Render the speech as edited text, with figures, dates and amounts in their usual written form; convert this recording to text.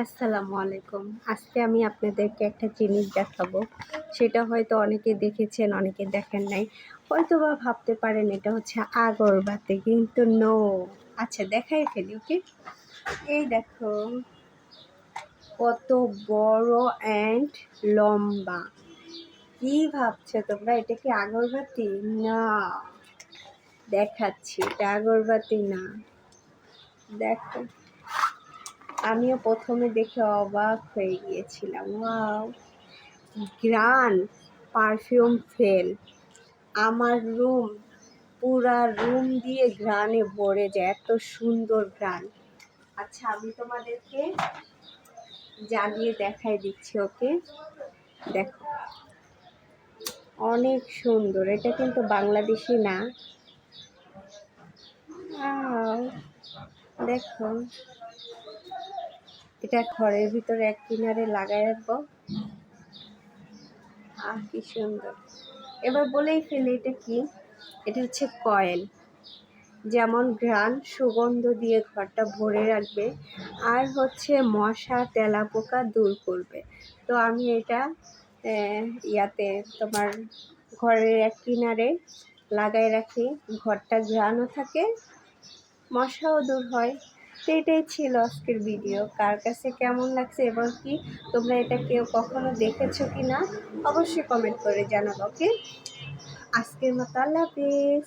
আসসালামু আলাইকুম। আজকে আমি আপনাদেরকে একটা জিনিস দেখাবো। সেটা হয়তো অনেকে দেখেছেন, অনেকে দেখেন নাই। হয়তোবা ভাবতে পারেন এটা হচ্ছে আগরবাতি, কিন্তু নো। আচ্ছা, দেখাই ফেলি, ওকে? এই দেখো, কত বড় অ্যান্ড লম্বা। কি ভাবছো তোমরা, এটা কি আগরবাতি? না, দেখাচ্ছি, এটা আগরবাতি না। দেখো, আমিও প্রথমে দেখে অবাক হয়ে গিয়েছিলাম। ওয়াও, ঘ্রাণ, পারফিউম ফেল। আমার পুরা রুম দিয়ে ঘ্রাণে ভরে যায়, এত সুন্দর ঘ্রাণ। আচ্ছা, আমি তোমাদেরকে জ্বালিয়ে দেখাই দিচ্ছি, ওকে? দেখো, অনেক সুন্দর। এটা কিন্তু বাংলাদেশি না। ওয়াও, দেখো, এটা ঘরের ভিতরে এক কিনারে লাগাই রাখবো। কি সুন্দর। এবার বলেই ফেলি, এটা কি? এটা হচ্ছে কয়েল। যেমন ঘ্রাণ, সুগন্ধ দিয়ে ঘরটা ভরে রাখবে, আর হচ্ছে মশা তেলাপোকা দূর করবে। তো আমি এটা ইয়াতে তোমার ঘরের এক কিনারে লাগাই রাখি। ঘরটা ঘ্রাণও থাকে, মশাও দূর হয়। তো এটাই ছিল আজকের ভিডিও। কার কাছে কেমন লাগছে এবং কি তোমরা এটা কেউ কখনো দেখেছো কি না অবশ্যই কমেন্ট করে জানাবো, ওকে? আজকের মতো আল্লাহ হাফেজ।